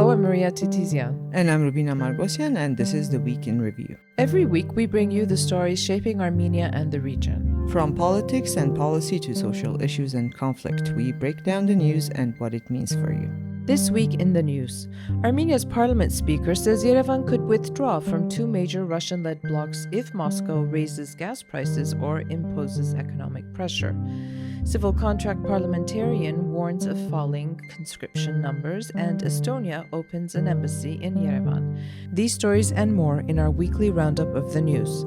Hello, I'm Maria Titizian. And I'm Rubina Margosian, and this is the Week in Review. Every week, we bring you the stories shaping Armenia and the region. From politics and policy to social issues and conflict, we break down the news and what it means for you. This week in the news, Armenia's parliament speaker says Yerevan could withdraw from two major Russian-led blocs if Moscow raises gas prices or imposes economic pressure. Civil contract parliamentarian warns of falling conscription numbers, and Estonia opens an embassy in Yerevan. These stories and more in our weekly roundup of the news.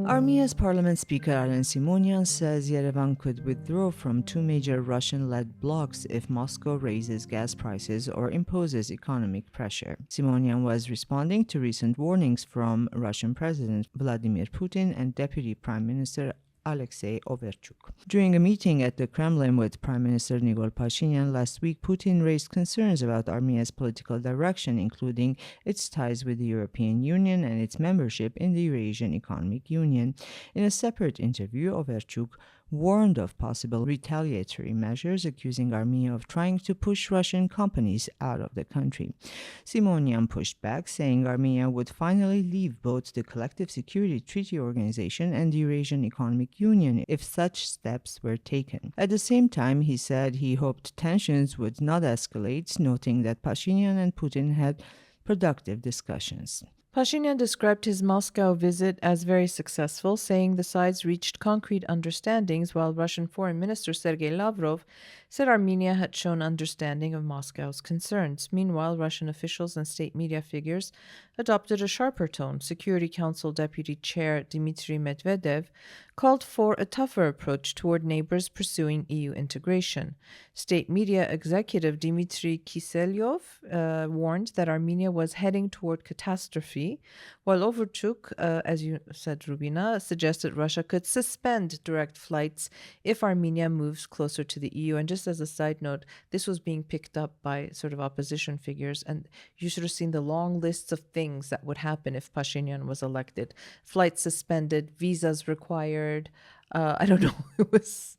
Armenia's parliament speaker Alen Simonyan says Yerevan could withdraw from two major Russian-led blocs if Moscow raises gas prices or imposes economic pressure. Simonyan was responding to recent warnings from Russian President Vladimir Putin and Deputy Prime Minister Alexei Overchuk. During a meeting at the Kremlin with Prime Minister Nikol Pashinyan last week, Putin raised concerns about Armenia's political direction, including its ties with the European Union and its membership in the Eurasian Economic Union. In a separate interview, Overchuk warned of possible retaliatory measures, accusing Armenia of trying to push Russian companies out of the country. Simonyan pushed back, saying Armenia would finally leave both the Collective Security Treaty Organization and the Eurasian Economic Union if such steps were taken. At the same time, he said he hoped tensions would not escalate, noting that Pashinyan and Putin had productive discussions. Pashinyan described his Moscow visit as very successful, saying the sides reached concrete understandings, while Russian Foreign Minister Sergei Lavrov said Armenia had shown understanding of Moscow's concerns. Meanwhile, Russian officials and state media figures adopted a sharper tone. Security Council Deputy Chair Dmitry Medvedev called for a tougher approach toward neighbors pursuing EU integration. State media executive Dmitry Kiselyov warned that Armenia was heading toward catastrophe, while Overchuk, as you said, Rubina, suggested Russia could suspend direct flights if Armenia moves closer to the EU. And just as a side note, this was being picked up by sort of opposition figures, and you should have seen the long lists of things that would happen if Pashinyan was elected. Flights suspended, visas required. I don't know. It was...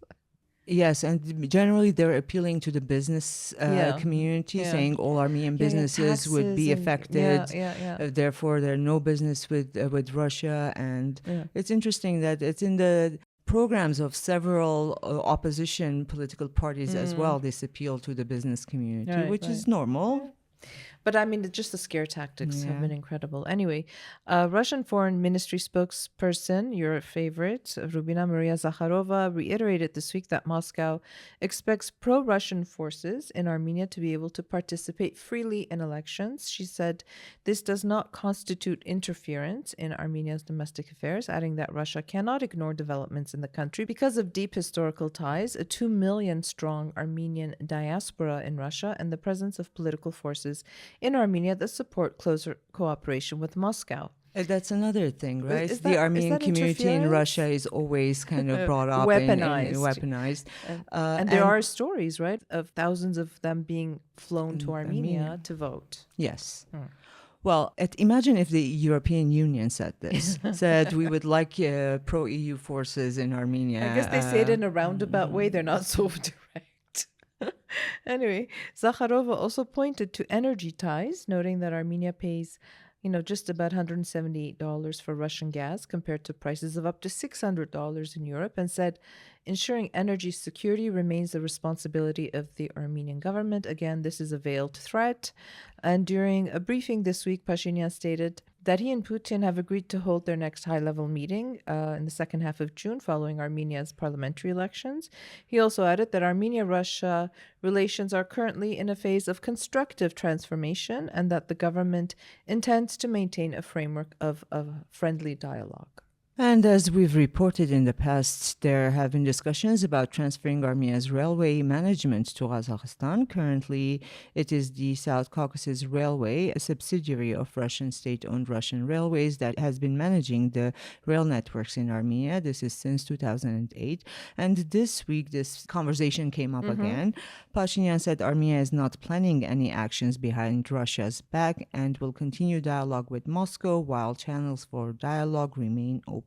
Yes, and generally they're appealing to the business community, saying all Armenian businesses would be affected. Therefore, there are no business with Russia. And it's interesting that it's in the programs of several opposition political parties as well. This appeal to the business community, which is normal. But I mean, just the scare tactics have been incredible. Anyway, Russian Foreign Ministry spokesperson, your favorite, Rubina Maria Zakharova, reiterated this week that Moscow expects pro-Russian forces in Armenia to be able to participate freely in elections. She said this does not constitute interference in Armenia's domestic affairs, adding that Russia cannot ignore developments in the country because of deep historical ties, a 2 million strong Armenian diaspora in Russia, and the presence of political forces in Armenia that support closer cooperation with Moscow. That's another thing, right? The Armenian community in Russia is always kind of brought up weaponized. And there are stories, right, of thousands of them being flown to Armenia to vote. Yes. Well, imagine if the European Union said this, said we would like pro-EU forces in Armenia. I guess they say it in a roundabout way. They're not so direct. Anyway, Zakharova also pointed to energy ties, noting that Armenia pays, just about $178 for Russian gas compared to prices of up to $600 in Europe, and said ensuring energy security remains the responsibility of the Armenian government. Again, this is a veiled threat. And during a briefing this week, Pashinyan stated that he and Putin have agreed to hold their next high-level meeting in the second half of June following Armenia's parliamentary elections. He also added that Armenia-Russia relations are currently in a phase of constructive transformation and that the government intends to maintain a framework of friendly dialogue. And as we've reported in the past, there have been discussions about transferring Armenia's railway management to Kazakhstan. Currently, it is the South Caucasus Railway, a subsidiary of Russian state-owned Russian Railways that has been managing the rail networks in Armenia. This is since 2008. And this week, this conversation came up again. Pashinyan said Armenia is not planning any actions behind Russia's back and will continue dialogue with Moscow while channels for dialogue remain open.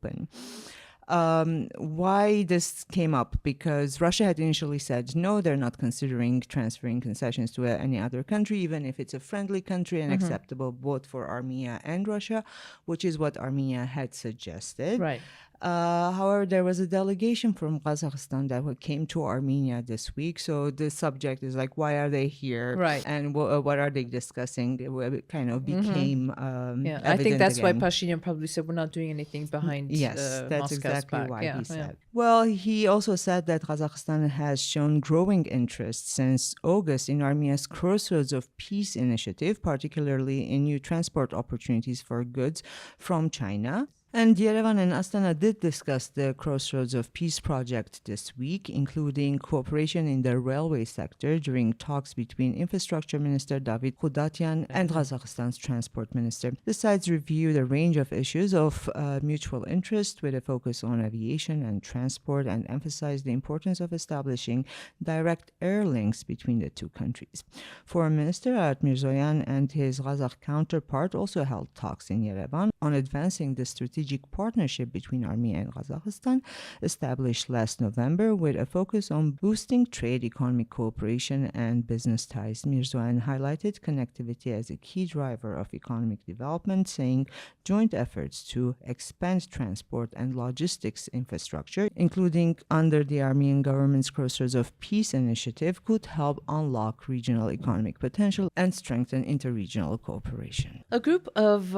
Why this came up? Because Russia had initially said no, they're not considering transferring concessions to any other country, even if it's a friendly country and acceptable both for Armenia and Russia, which is what Armenia had suggested. Right. However, there was a delegation from Kazakhstan that came to Armenia this week. So the subject is like, why are they here? Right. And what are they discussing? It kind of became Yeah, I think evident that's why again. Pashinyan probably said we're not doing anything behind Yes, that's Moscow's exactly back. why Yeah, he yeah. said. Well, he also said that Kazakhstan has shown growing interest since August in Armenia's Crossroads of Peace initiative, particularly in new transport opportunities for goods from China. And Yerevan and Astana did discuss the Crossroads of Peace project this week, including cooperation in the railway sector during talks between Infrastructure Minister David Khudatyan and Kazakhstan's Transport Minister. The sides reviewed a range of issues of mutual interest with a focus on aviation and transport, and emphasized the importance of establishing direct air links between the two countries. Foreign Minister Arat Mirzoyan and his Kazakh counterpart also held talks in Yerevan on advancing the strategic partnership between Armenia and Kazakhstan, established last November with a focus on boosting trade, economic cooperation, and business ties. Mirzoyan highlighted connectivity as a key driver of economic development, saying joint efforts to expand transport and logistics infrastructure, including under the Armenian government's Crossroads of Peace initiative, could help unlock regional economic potential and strengthen interregional cooperation. A group of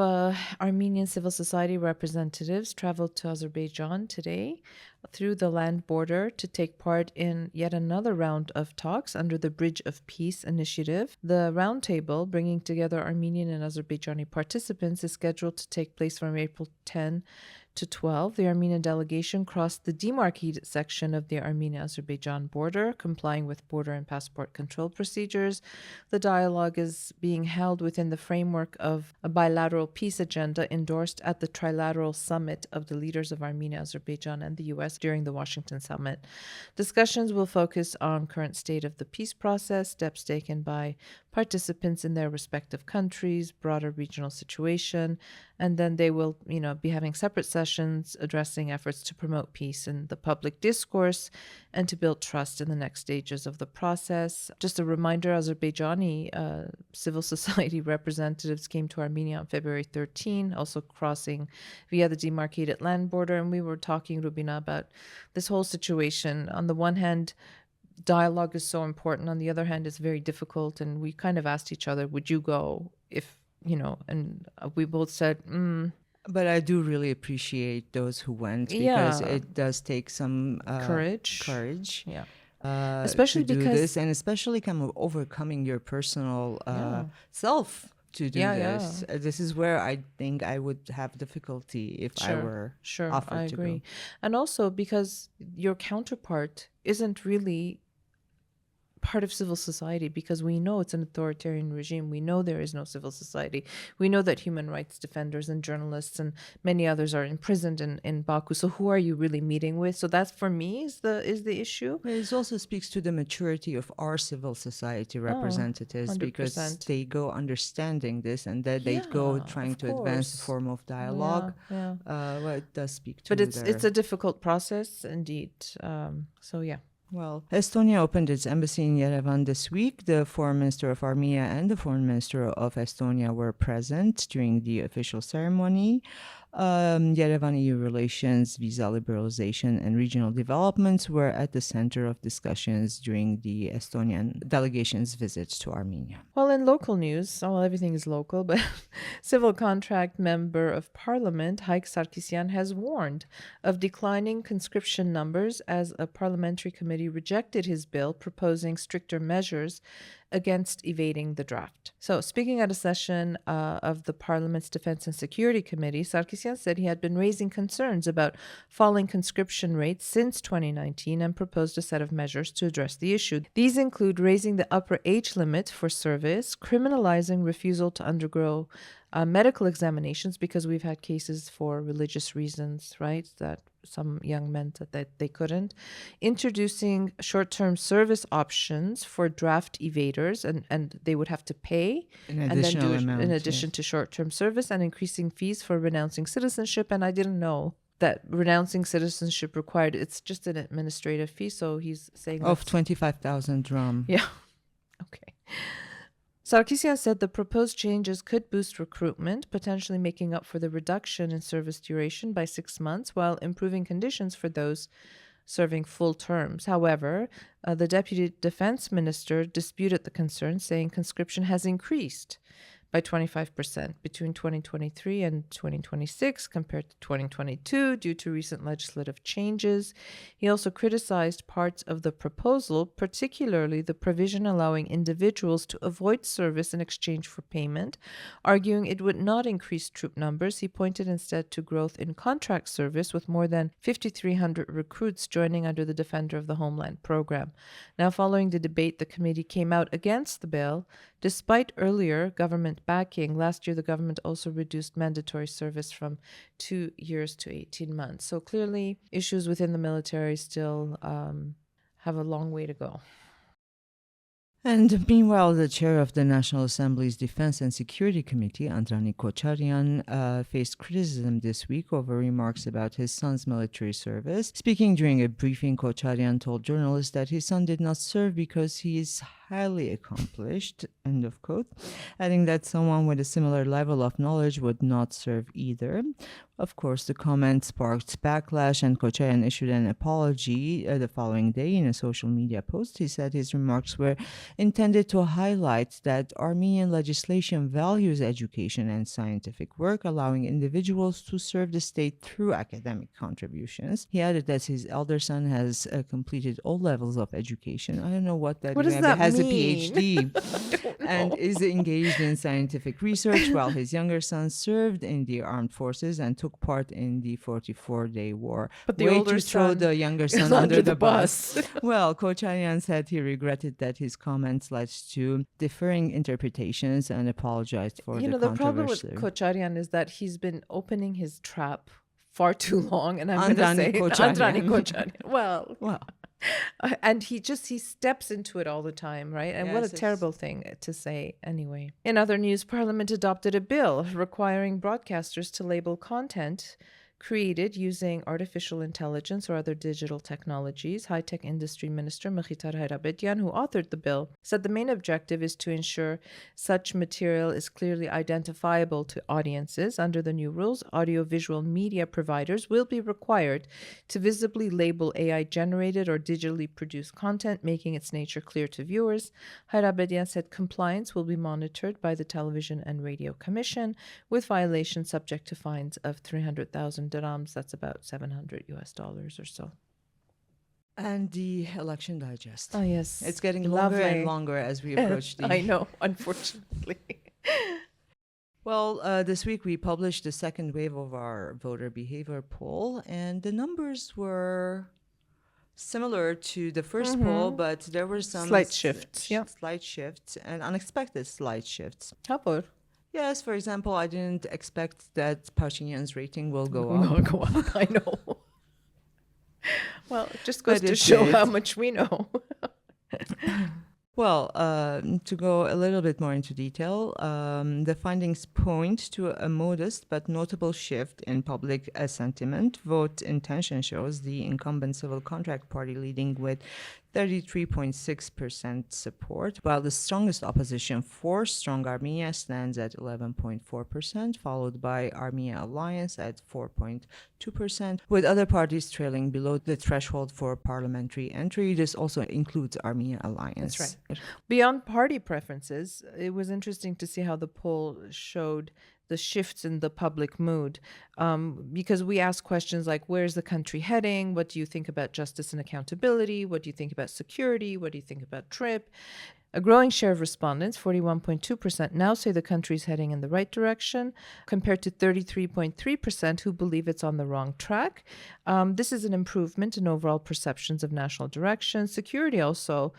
Armenian civil society representatives traveled to Azerbaijan today through the land border to take part in yet another round of talks under the Bridge of Peace initiative. The roundtable, bringing together Armenian and Azerbaijani participants, is scheduled to take place from April 10 to 12. The Armenian delegation crossed the demarcated section of the Armenia-Azerbaijan border, complying with border and passport control procedures. The dialogue is being held within the framework of a bilateral peace agenda endorsed at the trilateral summit of the leaders of Armenia, Azerbaijan, and the U.S. during the Washington summit. Discussions will focus on current state of the peace process, steps taken by participants in their respective countries, broader regional situation, and then they will, be having separate sessions addressing efforts to promote peace in the public discourse and to build trust in the next stages of the process. Just a reminder, Azerbaijani civil society representatives came to Armenia on February 13, also crossing via the demarcated land border, and we were talking, Rubina, about this whole situation. On the one hand, dialogue is so important. On the other hand, it's very difficult. And we kind of asked each other, would you go if, and we both said, But I do really appreciate those who went, because it does take some courage. Yeah. Especially to do this, and especially kind of overcoming your personal self to do this. This is where I think I would have difficulty if I were offered I to agree. go. And also because your counterpart isn't really part of civil society, because we know it's an authoritarian regime. We know there is no civil society. We know that human rights defenders and journalists and many others are imprisoned in Baku. So who are you really meeting with? So that, for me, is the issue. It also speaks to the maturity of our civil society representatives, because 100%. they go understanding this, and that they go trying to advance a form of dialogue. Well, it does speak to. But it's a difficult process indeed. Well, Estonia opened its embassy in Yerevan this week. The Foreign Minister of Armenia and the Foreign Minister of Estonia were present during the official ceremony. Yerevan-EU relations, visa liberalization, and regional developments were at the center of discussions during the Estonian delegation's visit to Armenia. Well, in local news, everything is local, but Civil Contract Member of Parliament Haik Sarkisyan has warned of declining conscription numbers as a parliamentary committee rejected his bill proposing stricter measures against evading the draft. So, speaking at a session of the Parliament's Defense and Security Committee, Sarkisyan said he had been raising concerns about falling conscription rates since 2019 and proposed a set of measures to address the issue. These include raising the upper age limit for service, criminalizing refusal to undergo medical examinations, because we've had cases for religious reasons, right, that some young men that they couldn't, introducing short-term service options for draft evaders, and they would have to pay in addition to short-term service, and increasing fees for renouncing citizenship. And I didn't know that renouncing citizenship required. It's just an administrative fee, so he's saying Of 25,000 dram. Yeah. Okay. Sarkisian said the proposed changes could boost recruitment, potentially making up for the reduction in service duration by 6 months, while improving conditions for those serving full terms. However, the deputy defense minister disputed the concern, saying conscription has increased by 25% between 2023 and 2026 compared to 2022 due to recent legislative changes. He also criticized parts of the proposal, particularly the provision allowing individuals to avoid service in exchange for payment, arguing it would not increase troop numbers. He pointed instead to growth in contract service, with more than 5,300 recruits joining under the Defender of the Homeland program. Now, following the debate, the committee came out against the bill. Despite earlier government backing, last year the government also reduced mandatory service from 2 years to 18 months. So clearly, issues within the military still have a long way to go. And meanwhile, the chair of the National Assembly's Defense and Security Committee, Andranik Kocharyan, faced criticism this week over remarks about his son's military service. Speaking during a briefing, Kocharyan told journalists that his son did not serve because he is highly accomplished, end of quote, adding that someone with a similar level of knowledge would not serve either. Of course, the comment sparked backlash, and Kocharyan issued an apology the following day in a social media post. He said his remarks were intended to highlight that Armenian legislation values education and scientific work, allowing individuals to serve the state through academic contributions. He added that his elder son has completed all levels of education. I don't know what that What means. does that Has mean? a PhD and is engaged in scientific research, while his younger son served in the armed forces and took part in the 44-day war. But the Way older to throw son the younger is son under the bus. bus. Well, Kocharyan said he regretted that his comments led to differing interpretations and apologized for You know, the the problem with controversy. Kocharyan is that he's been opening his trap far too long, and I'm going to Andranik say Kocharyan. Andranik Kocharyan. Well, Well, and he steps into it all the time, right? And what a Yes, it's- terrible thing to say anyway. In other news, Parliament adopted a bill requiring broadcasters to label content created using artificial intelligence or other digital technologies. High-tech industry minister Mkhitar Hayrabedian, who authored the bill, said the main objective is to ensure such material is clearly identifiable to audiences. Under the new rules, audiovisual media providers will be required to visibly label AI-generated or digitally produced content, making its nature clear to viewers. Hayrabedian said compliance will be monitored by the Television and Radio Commission, with violations subject to fines of 300,000 dirhams. That's about $700 or so. and the election digest. Oh, yes. It's getting longer and Lovely. longer as we approach the... I know, unfortunately. Well, this week we published the second wave of our voter behavior poll, and the numbers were similar to the 1st poll, but there were some Slight shifts, yeah. slight shifts and unexpected slight shifts. How about? Yes, for example, I didn't expect that Pashinyan's rating will go up. Oh, go on. I know. Well, it just goes But to it show did. how much we know. Well, to go a little bit more into detail, the findings point to a modest but notable shift in public sentiment. Vote intention shows the incumbent Civil Contract Party leading with 33.6% support, while the strongest opposition for Strong Armenia stands at 11.4%, followed by Armenia Alliance at 4.2%, with other parties trailing below the threshold for parliamentary entry. This also includes Armenia Alliance. That's right. Beyond party preferences, it was interesting to see how the poll showed the shifts in the public mood, because we asked questions like, where's the country heading? What do you think about justice and accountability? What do you think about security? What do you think about TRIP? A growing share of respondents, 41.2%, now say the country is heading in the right direction, compared to 33.3% who believe it's on the wrong track. This is an improvement in overall perceptions of national direction. Security also,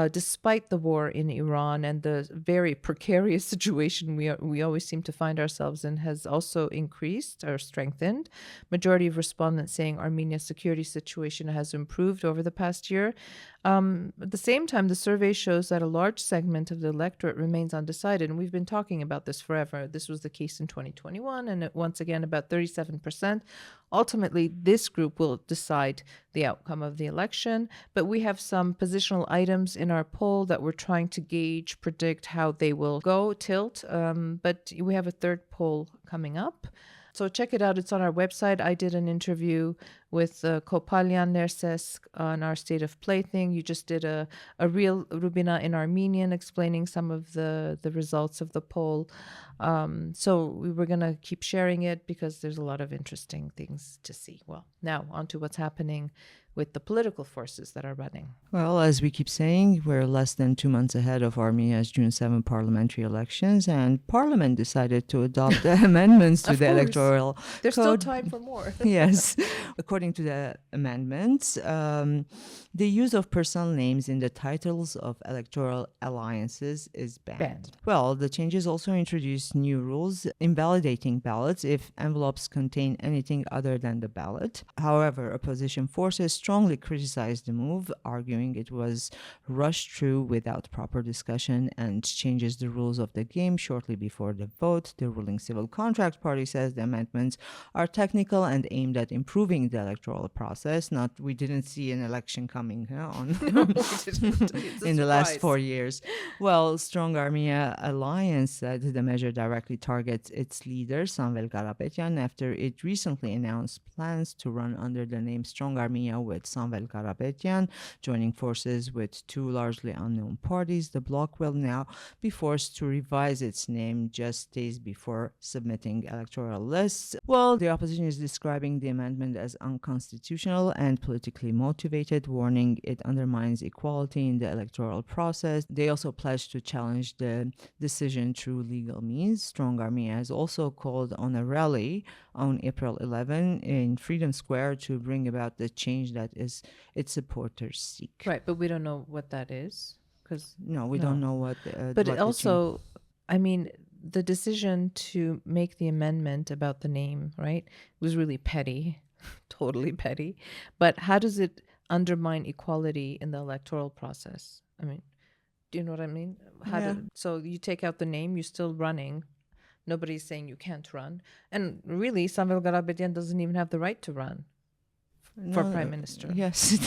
despite the war in Iran and the very precarious situation we always seem to find ourselves in, has also increased or strengthened. Majority of respondents saying Armenia's security situation has improved over the past year. At the same time, the survey shows that a large segment of the electorate remains undecided. And we've been talking about this forever. This was the case in 2021, and once again, about 37%. Ultimately, this group will decide the outcome of the election. But we have some positional items in our poll that we're trying to gauge, predict how they will go, tilt. But we have a third poll coming up. So check it out. It's on our website. I did an interview with Kopalyan Nerses on our State of Play thing. You just did a real Rubina in Armenian explaining some of the results of the poll. So we were going to keep sharing it because there's a lot of interesting things to see. Well, now on to what's happening with the political forces that are running. Well, as we keep saying, we're less than 2 months ahead of Armenia's June 7 parliamentary elections, and Parliament decided to adopt the amendments to the electoral There's code. still time for more. Yes. According to the amendments, the use of personal names in the titles of electoral alliances is banned. Well, the changes also introduce new rules invalidating ballots if envelopes contain anything other than the ballot. However, opposition forces strongly criticized the move, arguing it was rushed through without proper discussion and changes the rules of the game shortly before the vote. The ruling Civil Contract Party says the amendments are technical and aimed at improving the electoral process. We didn't see an election coming in the last 4 years. Well, Strong Armenia Alliance said the measure directly targets its leader, Samvel Karapetyan, after it recently announced plans to run under the name Strong Armenia with Samvel Karapetyan joining forces with two largely unknown parties. The bloc will now be forced to revise its name just days before submitting electoral lists. Well, the opposition is describing the amendment as unconstitutional and politically motivated, warning it undermines equality in the electoral process. They also pledged to challenge the decision through legal means. Strong Armenia has also called on a rally on April 11 in Freedom Square to bring about the change that its supporters seek. Right, but we don't know what that is. We don't know what. But it also, the decision to make the amendment about the name, right, was really petty, totally petty. But how does it undermine equality in the electoral process? Do you know what I mean? So you take out the name, you're still running. Nobody's saying you can't run. And really, Samvel Karapetyan doesn't even have the right to run for prime minister. Yes.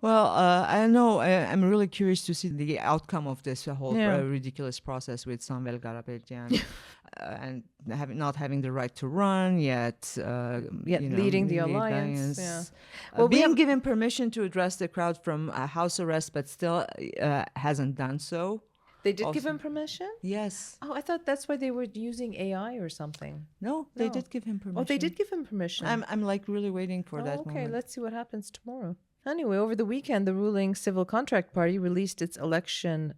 Well, I know. I'm really curious to see the outcome of this whole ridiculous process with Samvel Karapetyan and not having the right to run yet leading the alliance. Yeah. Well, being given permission to address the crowd from house arrest, but still hasn't done so. They did give him permission? Yes. Oh, I thought that's why they were using AI or something. No, they did give him permission. Oh, they did give him permission. I'm really waiting for that moment. Okay, let's see what happens tomorrow. Anyway, over the weekend, the ruling Civil Contract Party released its election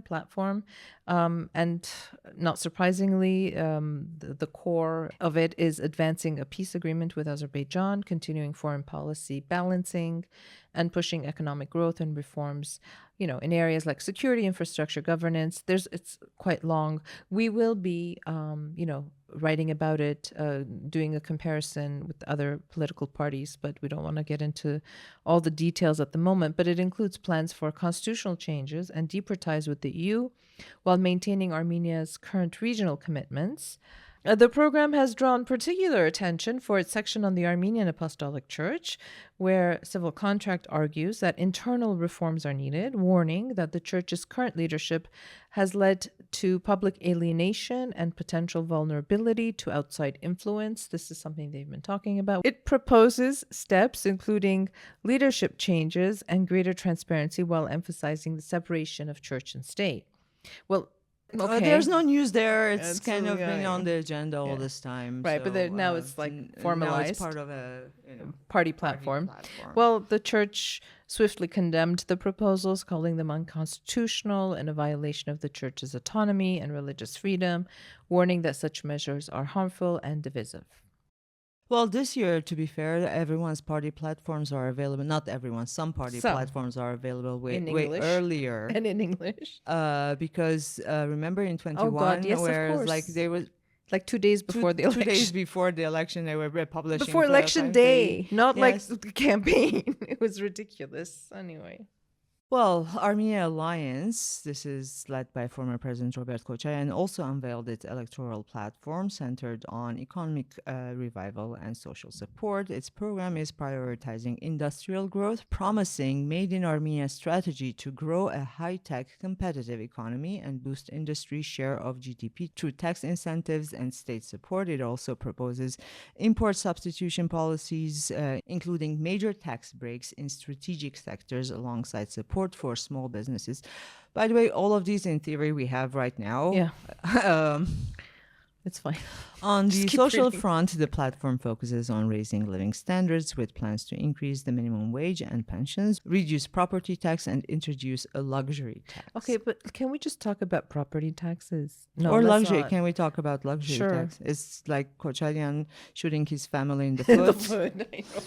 platform, and not surprisingly, the core of it is advancing a peace agreement with Azerbaijan, continuing foreign policy balancing, and pushing economic growth and reforms, in areas like security, infrastructure, governance. It's quite long. We will be, writing about it, doing a comparison with other political parties, but we don't want to get into all the details at the moment. But it includes plans for constitutional changes and deeper ties with the EU while maintaining Armenia's current regional commitments. The program has drawn particular attention for its section on the Armenian Apostolic Church, where Civil Contract argues that internal reforms are needed, warning that the church's current leadership has led to public alienation and potential vulnerability to outside influence. This is something they've been talking about. It proposes steps including leadership changes and greater transparency while emphasizing the separation of church and state. Well, okay. There's no news there. It's kind of been on the agenda all this time. Right, so, but now it's formalized. Now it's part of a party platform. Well, the church swiftly condemned the proposals, calling them unconstitutional and a violation of the church's autonomy and religious freedom, warning that such measures are harmful and divisive. Well, this year, to be fair, everyone's party platforms are available. Not everyone. Some platforms are available way earlier. And in English. Because remember in 21, where they were 2 days before the election. 2 days before the election, they were publishing. Before election day, not like the campaign. It was ridiculous. Anyway. Well, Armenia Alliance, this is led by former President Robert Kocayan, also unveiled its electoral platform centered on economic revival and social support. Its program is prioritizing industrial growth, promising Made in Armenia strategy to grow a high-tech competitive economy and boost industry's share of GDP through tax incentives and state support. It also proposes import substitution policies, including major tax breaks in strategic sectors alongside support for small businesses. By the way, all of these in theory we have right now. Yeah. Um, It's fine. On Just the keep social reading. front, the platform focuses on raising living standards with plans to increase the minimum wage and pensions, reduce property tax, and introduce a luxury tax. Okay, but can we just talk about property taxes? No, or let's luxury. not. Can we talk about luxury Sure. tax? It's like Kochalian shooting his family in the The foot. food, I know.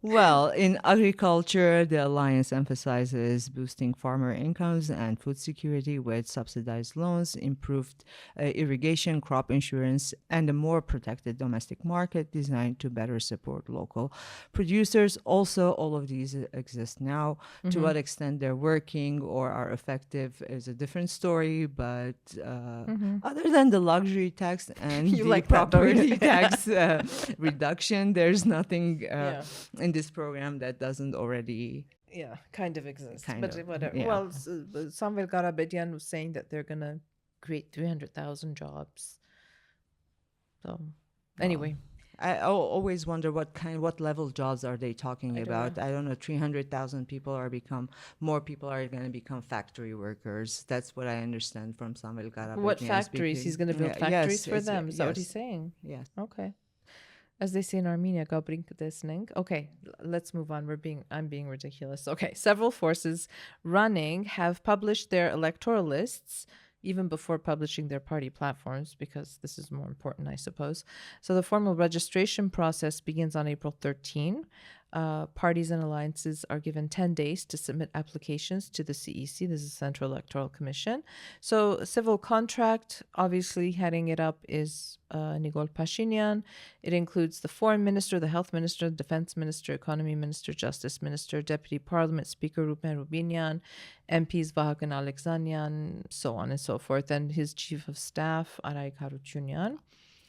Well, in agriculture, the alliance emphasizes boosting farmer incomes and food security with subsidized loans, improved irrigation, crop insurance, and a more protected domestic market designed to better support local producers. Also, all of these exist now. To what extent they're working or are effective is a different story, but other than the luxury tax and You the like that, don't you? property tax reduction, there's nothing Yeah. in this program that doesn't already. Yeah, kind of exists. Kind but of, whatever. yeah. Well, Samvel Garabedian was saying that they're going to create 300,000 jobs. So, anyway. I always wonder what level jobs are they talking I don't about. know. I don't know. 300,000 people more people are going to become factory workers. That's what I understand from Samuel Garabedian. What factories? speaking. He's going to build Yeah, factories for it's- them. Is that what yes, he's saying? Yes. Okay. As they say in Armenia, okay, let's move on. I'm being ridiculous. Okay, several forces running have published their electoral lists even before publishing their party platforms, because this is more important, I suppose. So the formal registration process begins on April 13. Parties and alliances are given 10 days to submit applications to the CEC. This is Central Electoral Commission. So civil contract, obviously heading it up is Nikol Pashinyan. It includes the foreign minister, the health minister, the defense minister, economy minister, justice minister, deputy parliament speaker Ruben Rubinyan, MPs Vahagan Alexanyan, so on and so forth, and his chief of staff Aray Karutyunyan.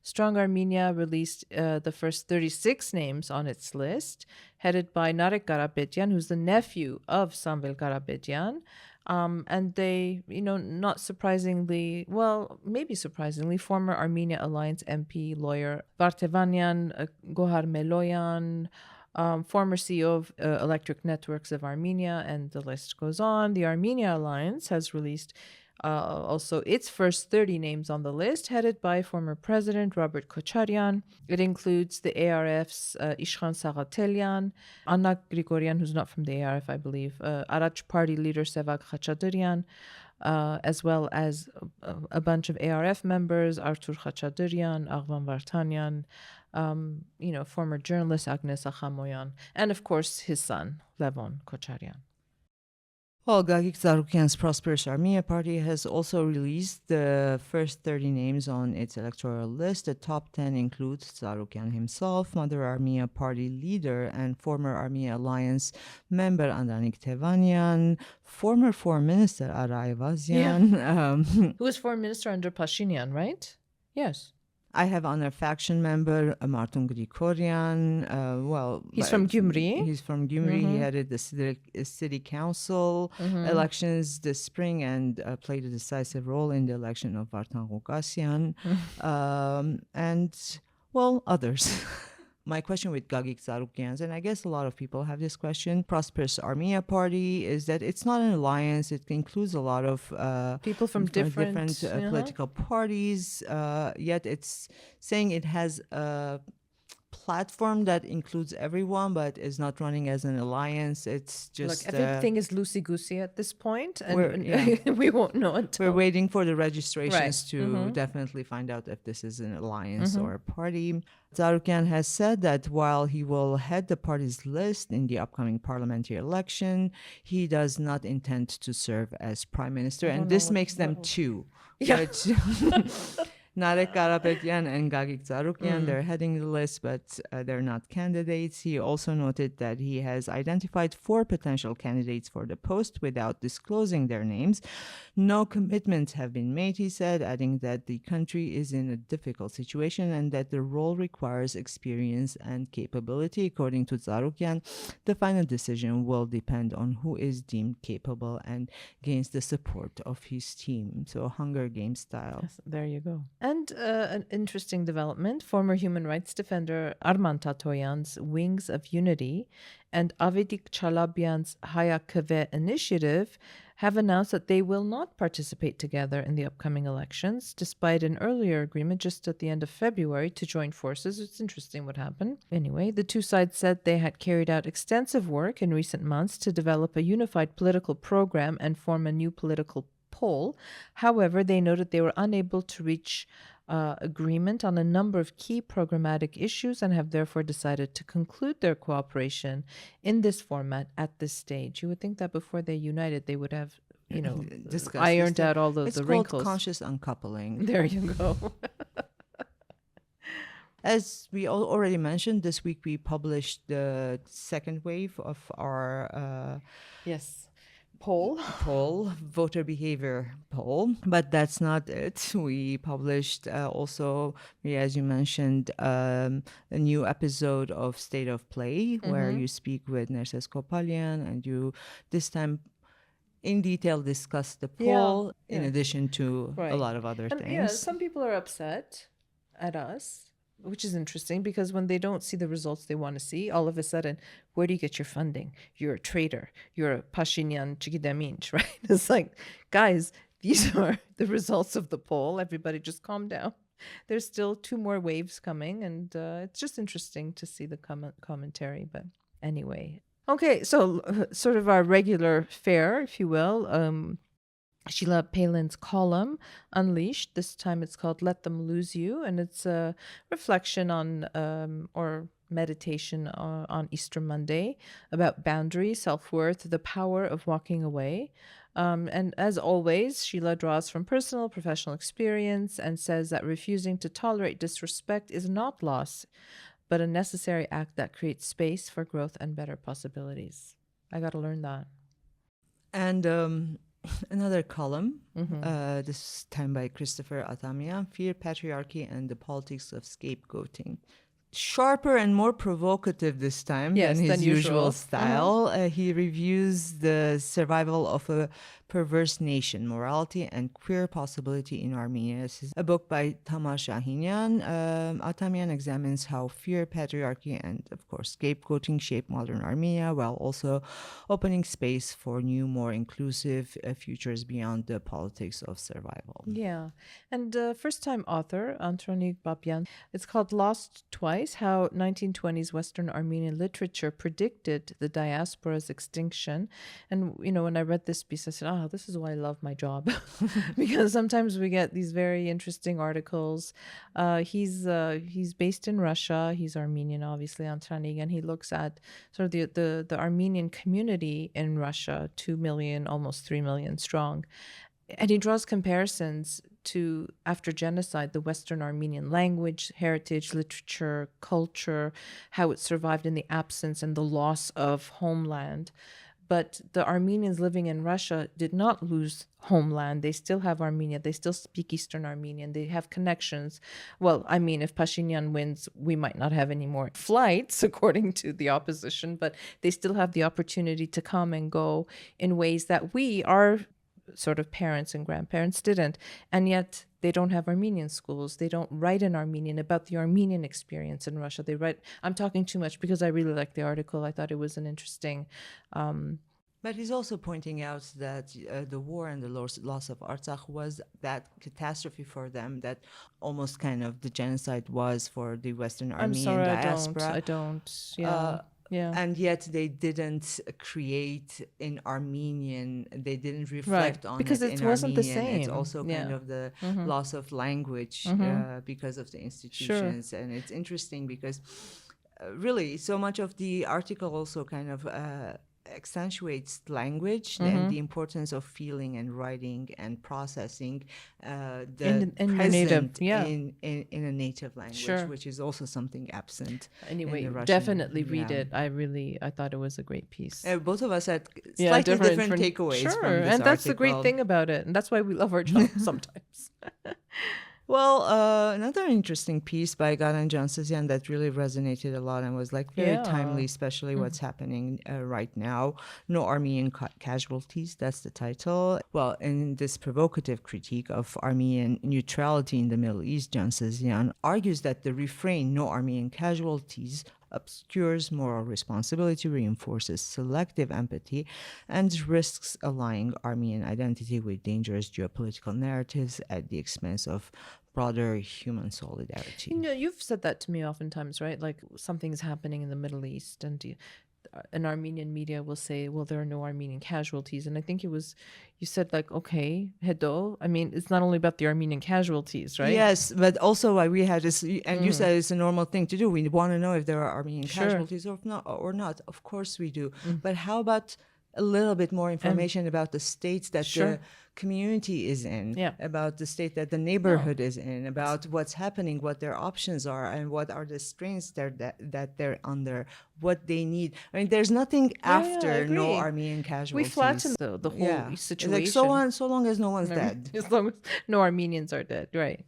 Strong Armenia released the first 36 names on its list, headed by Narek Garabedian, who's the nephew of Samvel Garabedian. And they, not surprisingly, well, maybe surprisingly, former Armenia Alliance MP lawyer Vartevanyan, Gohar Meloyan, former CEO of Electric Networks of Armenia, and the list goes on. The Armenia Alliance has released also its first 30 names on the list, headed by former President Robert Kocharian. It includes the ARF's Ishkhan Sagatelian, Anna Grigorian, who's not from the ARF, I believe, Arach Party leader Sevak Khachadurian, as well as a bunch of ARF members, Artur Khachadurian, Aghvan Vartanyan, former journalist Agnes Akhamoyan, and of course his son, Levon Kocharian. Well, Gagik Zarukyan's Prosperous Armenia Party has also released the first 30 names on its electoral list. The top 10 include Zarukyan himself, Mother Armenia Party leader and former Armenia Alliance member Andanik Tevanyan, former Foreign Minister Aray Vazyan. Who was foreign minister under Pashinyan, right? Yes. I have honor faction member Martin Grigorian. He's from Gyumri. He's from Gyumri. He headed the city council elections this spring and played a decisive role in the election of Vartan Ghukasyan. And others. My question with Gagik Zarukyans, and I guess a lot of people have this question, Prosperous Armenia Party, is that it's not an alliance. It includes a lot of people from different political parties, yet it's saying it has a platform that includes everyone, but is not running as an alliance. It's just everything is loosey-goosey at this point, and we won't know until... We're waiting for the registrations to definitely find out if this is an alliance or a party. Zarukyan has said that while he will head the party's list in the upcoming parliamentary election, he does not intend to serve as prime minister, and this makes them two. Yeah. Narek Karapetyan and Gagik Tsarukyan, they're heading the list, but they're not candidates. He also noted that he has identified 4 potential candidates for the post without disclosing their names. No commitments have been made, he said, adding that the country is in a difficult situation and that the role requires experience and capability. According to Tsarukyan, the final decision will depend on who is deemed capable and gains the support of his team. So Hunger Games style. Yes, there you go. And an interesting development, former human rights defender Arman Tatoyan's Wings of Unity and Avedik Chalabyan's Hayakave initiative have announced that they will not participate together in the upcoming elections, despite an earlier agreement just at the end of February to join forces. It's interesting what happened. Anyway, the two sides said they had carried out extensive work in recent months to develop a unified political program and form a new political pole. However, they noted they were unable to reach agreement on a number of key programmatic issues and have therefore decided to conclude their cooperation in this format at this stage. You would think that before they united, they would have, ironed out all the wrinkles. It's called conscious uncoupling. There you go. As we already mentioned, this week we published the second wave of our yes. Poll, voter behavior poll, but that's not it. We published also, as you mentioned, a new episode of State of Play where you speak with Nerses Kopalyan and you this time in detail discuss the poll in addition to a lot of other things. Yeah, some people are upset at us, which is interesting because when they don't see the results they want to see, all of a sudden, where do you get your funding? You're a traitor. You're a Pashinyan Chigidaminch, right? It's like, guys, these are the results of the poll. Everybody just calm down. There's still 2 more waves coming, and it's just interesting to see the commentary. But anyway. Okay, so sort of our regular fare, if you will, Sheila Palin's column, Unleashed. This time it's called Let Them Lose You, and it's a reflection on or meditation on Easter Monday about boundaries, self-worth, the power of walking away. And as always, Sheila draws from personal, professional experience and says that refusing to tolerate disrespect is not loss, but a necessary act that creates space for growth and better possibilities. I got to learn that. And another column, this time by Christopher Atamian, Fear, Patriarchy, and the Politics of Scapegoating. Sharper and more provocative this time than his usual style. He reviews the survival of a perverse nation, morality, and queer possibility in Armenia. This is a book by Tamar Shahinian. Atamian examines how fear, patriarchy, and, of course, scapegoating shape modern Armenia, while also opening space for new, more inclusive futures beyond the politics of survival. Yeah. And first-time author, Antonik Babyan. It's called Lost Twice, How 1920s Western Armenian Literature Predicted the Diaspora's Extinction. And, when I read this piece, I said, this is why I love my job. Because sometimes we get these very interesting articles. He's based in Russia. He's Armenian, obviously, Antranig, and he looks at sort of the Armenian community in Russia, 2 million, almost 3 million strong. And he draws comparisons to, after genocide, the Western Armenian language, heritage, literature, culture, how it survived in the absence and the loss of homeland. But the Armenians living in Russia did not lose homeland. They still have Armenia. They still speak Eastern Armenian. They have connections. Well, I mean, if Pashinyan wins, we might not have any more flights, according to the opposition, but they still have the opportunity to come and go in ways that we, our sort of parents and grandparents, didn't. And yet they don't have Armenian schools. They don't write in Armenian about the Armenian experience in Russia. They write, I'm talking too much because I really like the article. I thought it was an interesting... But he's also pointing out that the war and the loss of Artsakh was that catastrophe for them that almost kind of the genocide was for the Western Armenian diaspora. I don't. Yeah. Yeah. And yet they didn't create in Armenian, they didn't reflect on because it it in wasn't Armenian. the same. It's also kind of the loss of language because of the institutions. Sure. And it's interesting because really so much of the article also kind of accentuates language and the importance of feeling and writing and processing the in your present native, yeah. in a native language, Sure. which is also something absent Anyway, in the Russian. definitely read it. I thought it was a great piece. Both of us had slightly different takeaways sure, from this and that's the great article. thing about it, and that's why we love our job sometimes. Well, another interesting piece by Garan Cansızyan that really resonated a lot and was like very timely, especially what's happening right now. No Armenian casualties, that's the title. Well, in this provocative critique of Armenian neutrality in the Middle East, Cansızyan argues that the refrain, no Armenian casualties, obscures moral responsibility, reinforces selective empathy, and risks aligning Armenian identity with dangerous geopolitical narratives at the expense of broader human solidarity. You know, you've said that to me oftentimes, right? Like something's happening in the Middle East, and an Armenian media will say, well, there are no Armenian casualties. And I think you said like, okay, Hedo. I mean, it's not only about the Armenian casualties, right? Yes, but also we had this, and you said it's a normal thing to do. We want to know if there are Armenian casualties or not. Of course we do. But how about a little bit more information about the states that the community is in, about the state that the neighborhood is in, about what's happening, what their options are, and what are the strains that they're under, what they need. I mean, there's nothing after no Armenian casualties. We flatten the whole situation. It's like so long as no one's dead. As long as no Armenians are dead. Right.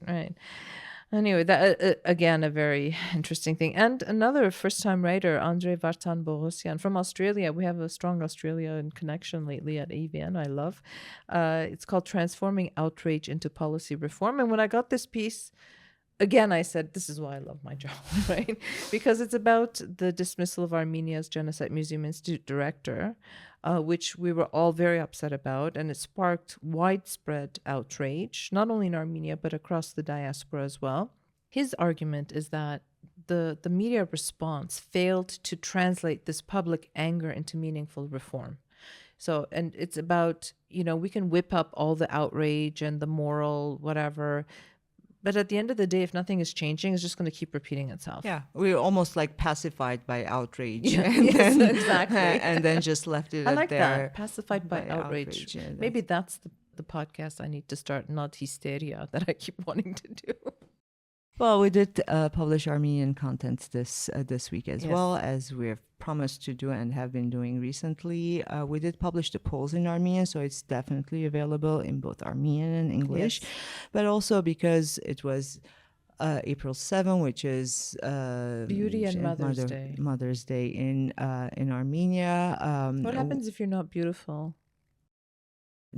Anyway, that again, a very interesting thing. And another first-time writer, Andrei Vartan Bogosian from Australia. We have a strong Australian connection lately at EVN, I love. It's called Transforming Outrage into Policy Reform. And when I got this piece, again, I said, this is why I love my job, right? Because it's about the dismissal of Armenia's Genocide Museum Institute director, which we were all very upset about, and it sparked widespread outrage, not only in Armenia, but across the diaspora as well. His argument is that the media response failed to translate this public anger into meaningful reform. So, and it's about, we can whip up all the outrage and the moral, whatever, but at the end of the day, if nothing is changing, it's just going to keep repeating itself. Yeah, we're almost like pacified by outrage. Exactly. And then just left it I like there. that, pacified by outrage. Maybe that's the podcast I need to start, not hysteria, that I keep wanting to do. Well, we did publish Armenian content this week as well, as we've promised to do and have been doing recently. We did publish the polls in Armenian, so it's definitely available in both Armenian and English. But also because it was April 7, which is Beauty and Mother's Day in Armenia. What happens if you're not beautiful?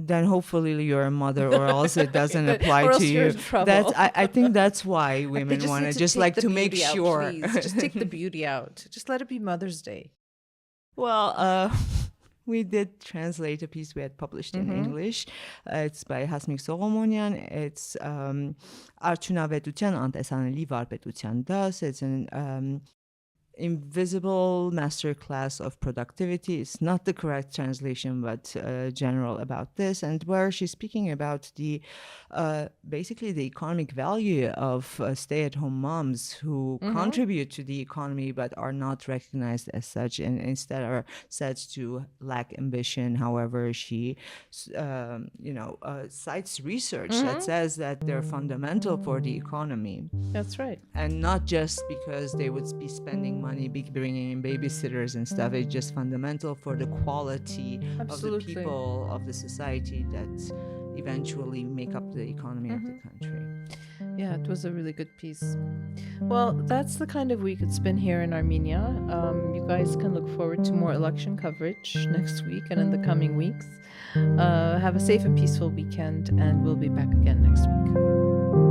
Then hopefully you're a mother, or else it doesn't apply or else to you're you. in trouble. That's I think that's why women want to just like to make sure. Please. Just take the beauty out. Just let it be Mother's Day. Well, we did translate a piece we had published in English. It's by Հասմիկ Սողոմոնյան. It's Արդյունավետության անտեսանելի վարպետության դաս. It's an invisible masterclass of productivity. It's not the correct translation, but general about this, and where she's speaking about the basically the economic value of stay-at-home moms who contribute to the economy but are not recognized as such, and instead are said to lack ambition. However, she cites research that says that they're fundamental for the economy. That's right. And not just because they would be spending money bringing in babysitters and stuff. It's just fundamental for the quality of the people of the society that eventually make up the economy of the country. Yeah, it was a really good piece. Well, that's the kind of week it's been here in Armenia. You guys can look forward to more election coverage next week and in the coming weeks. Have a safe and peaceful weekend, and we'll be back again next week.